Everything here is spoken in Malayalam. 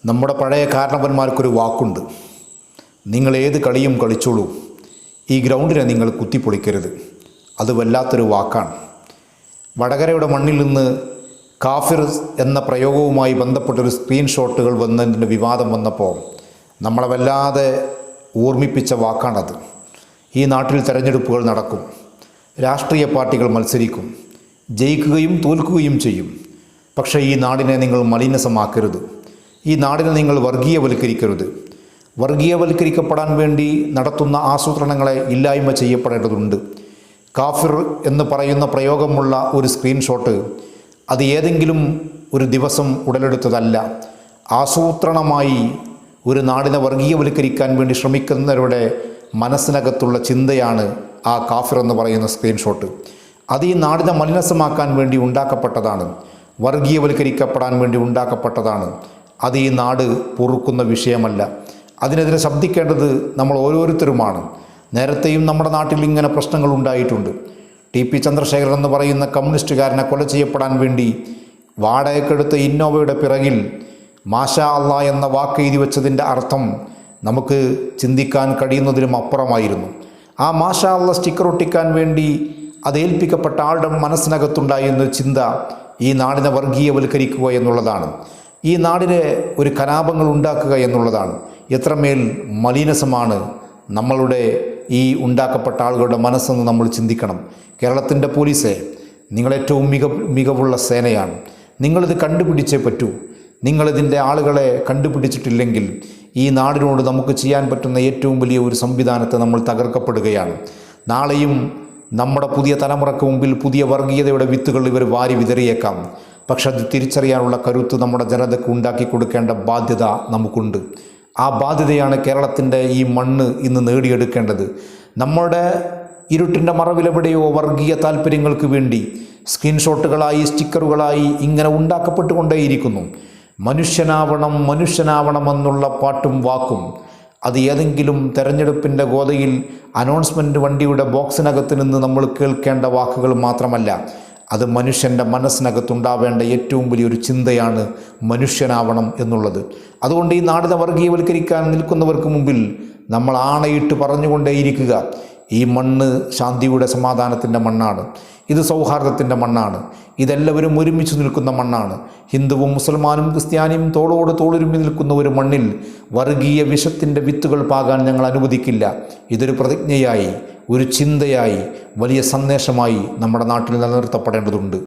നമ്മുടെ പഴയ കാരണവന്മാർക്കൊരു വാക്കുണ്ട്, നിങ്ങൾ ഏത് കളിയും കളിച്ചോളൂ, ഈ ഗ്രൗണ്ടിനെ നിങ്ങൾ കുത്തിപ്പൊളിക്കരുത്. അത് വല്ലാത്തൊരു വാക്കാണ്. വടകരയുടെ മണ്ണിൽ നിന്ന് കാഫിർ എന്ന പ്രയോഗവുമായി ബന്ധപ്പെട്ടൊരു സ്ക്രീൻഷോട്ടുകൾ വന്നതിൻ്റെ വിവാദം വന്നപ്പോൾ നമ്മളെ വല്ലാതെ ഓർമ്മിപ്പിച്ച വാക്കാണത്. ഈ നാട്ടിൽ തെരഞ്ഞെടുപ്പുകൾ നടക്കും, രാഷ്ട്രീയ പാർട്ടികൾ മത്സരിക്കും, ജയിക്കുകയും തോൽക്കുകയും ചെയ്യും. പക്ഷേ ഈ നാടിനെ നിങ്ങൾ മലിനസമാക്കരുത്, ഈ നാടിനെ നിങ്ങൾ വർഗീയവൽക്കരിക്കരുത്. വർഗീയവൽക്കരിക്കപ്പെടാൻ വേണ്ടി നടത്തുന്ന ആസൂത്രണങ്ങളെ ഇല്ലായ്മ ചെയ്യപ്പെടേണ്ടതുണ്ട്. കാഫിർ എന്ന് പറയുന്ന പ്രയോഗമുള്ള ഒരു സ്ക്രീൻഷോട്ട് അത് ഏതെങ്കിലും ഒരു ദിവസം ഉടലെടുത്തതല്ല. ആസൂത്രണമായി ഒരു നാടിനെ വർഗീയവൽക്കരിക്കാൻ വേണ്ടി ശ്രമിക്കുന്നവരുടെ മനസ്സിനകത്തുള്ള ചിന്തയാണ് ആ കാഫിർ എന്ന് പറയുന്ന സ്ക്രീൻഷോട്ട്. അത് ഈ നാടിനെ മലിനസമാക്കാൻ വേണ്ടി ഉണ്ടാക്കപ്പെട്ടതാണ്, വർഗീയവൽക്കരിക്കപ്പെടാൻ വേണ്ടി ഉണ്ടാക്കപ്പെട്ടതാണ്. അത് ഈ നാട് പൊറുക്കുന്ന വിഷയമല്ല. അതിനെതിരെ ശബ്ദിക്കേണ്ടത് നമ്മൾ ഓരോരുത്തരുമാണ്. നേരത്തെയും നമ്മുടെ നാട്ടിൽ ഇങ്ങനെ പ്രശ്നങ്ങൾ ഉണ്ടായിട്ടുണ്ട്. ടി.പി. ചന്ദ്രശേഖരൻ എന്ന് പറയുന്ന കമ്മ്യൂണിസ്റ്റുകാരനെ കൊല ചെയ്യപ്പെടാൻ വേണ്ടി വാടകയ്ക്കെടുത്ത ഇന്നോവയുടെ പിറകിൽ മാഷാ അള്ളാ എന്ന വാക്ക് എഴുതി വെച്ചതിൻ്റെ അർത്ഥം നമുക്ക് ചിന്തിക്കാൻ കഴിയുന്നതിലും അപ്പുറമായിരുന്നു. ആ മാഷാ അള്ളാ സ്റ്റിക്കർ ഒട്ടിക്കാൻ വേണ്ടി അത് ഏൽപ്പിക്കപ്പെട്ട ആളുടെ മനസ്സിനകത്തുണ്ടായിരുന്ന ചിന്ത ഈ നാടിനെ വർഗീയവൽക്കരിക്കുക എന്നുള്ളതാണ്, ഈ നാടിനെ ഒരു കലാപങ്ങൾ ഉണ്ടാക്കുക എന്നുള്ളതാണ്. എത്രമേൽ മലിനസമാണ് നമ്മളുടെ ഈ ഉണ്ടാക്കപ്പെട്ട ആളുകളുടെ മനസ്സെന്ന് നമ്മൾ ചിന്തിക്കണം. കേരളത്തിൻ്റെ പോലീസെ, നിങ്ങളേറ്റവും മികവുള്ള സേനയാണ്. നിങ്ങളിത് കണ്ടുപിടിച്ചേ പറ്റൂ. നിങ്ങളിതിൻ്റെ ആളുകളെ കണ്ടുപിടിച്ചിട്ടില്ലെങ്കിൽ ഈ നാടിനോട് നമുക്ക് ചെയ്യാൻ പറ്റുന്ന ഏറ്റവും വലിയ ഒരു സംവിധാനത്തെ നമ്മൾ തകർക്കപ്പെടുകയാണ്. നാളെയും നമ്മുടെ പുതിയ തലമുറയ്ക്ക് മുമ്പിൽ പുതിയ വർഗീയതയുടെ വിത്തുകൾ ഇവർ വാരി വിതറിയേക്കാം. പക്ഷെ അത് തിരിച്ചറിയാനുള്ള കരുത്ത് നമ്മുടെ ജനതയ്ക്ക് ഉണ്ടാക്കി കൊടുക്കേണ്ട ബാധ്യത നമുക്കുണ്ട്. ആ ബാധ്യതയാണ് കേരളത്തിൻ്റെ ഈ മണ്ണ് ഇന്ന് നേടിയെടുക്കേണ്ടത്. നമ്മുടെ ഇരുട്ടിൻ്റെ മറവിലെവിടെയോ വർഗീയ താല്പര്യങ്ങൾക്ക് വേണ്ടി സ്ക്രീൻഷോട്ടുകളായി സ്റ്റിക്കറുകളായി ഇങ്ങനെ ഉണ്ടാക്കപ്പെട്ടുകൊണ്ടേയിരിക്കുന്നു. മനുഷ്യനാവണം മനുഷ്യനാവണമെന്നുള്ള പാട്ടും വാക്കും അത് ഏതെങ്കിലും തെരഞ്ഞെടുപ്പിൻ്റെ ഗോതയിൽ അനൗൺസ്മെൻറ്റ് വണ്ടിയുടെ ബോക്സിനകത്ത് നിന്ന് നമ്മൾ കേൾക്കേണ്ട വാക്കുകൾ മാത്രമല്ല, അത് മനുഷ്യൻ്റെ മനസ്സിനകത്തുണ്ടാവേണ്ട ഏറ്റവും വലിയൊരു ചിന്തയാണ് മനുഷ്യനാവണം എന്നുള്ളത്. അതുകൊണ്ട് ഈ നാടിനെ വർഗീയവൽക്കരിക്കാൻ നിൽക്കുന്നവർക്ക് മുമ്പിൽ നമ്മൾ ആണയിട്ട് പറഞ്ഞുകൊണ്ടേയിരിക്കുക, ഈ മണ്ണ് ശാന്തിയുടെ സമാധാനത്തിൻ്റെ മണ്ണാണ്, ഇത് സൗഹാർദ്ദത്തിൻ്റെ മണ്ണാണ്, ഇതെല്ലാവരും ഒരുമിച്ച് നിൽക്കുന്ന മണ്ണാണ്. ഹിന്ദുവും മുസൽമാനും ക്രിസ്ത്യാനിയും തോളോട് തോളുരുമ്പി നിൽക്കുന്ന ഒരു മണ്ണിൽ വർഗീയ വിഷത്തിൻ്റെ വിത്തുകൾ പാകാൻ ഞങ്ങൾ അനുവദിക്കില്ല. ഇതൊരു പ്രതിജ്ഞയായി, ഒരു ചിന്തയായി, വലിയ സന്ദേശമായി നമ്മുടെ നാട്ടിൽ നിലനിർത്തപ്പെടേണ്ടതുണ്ട്.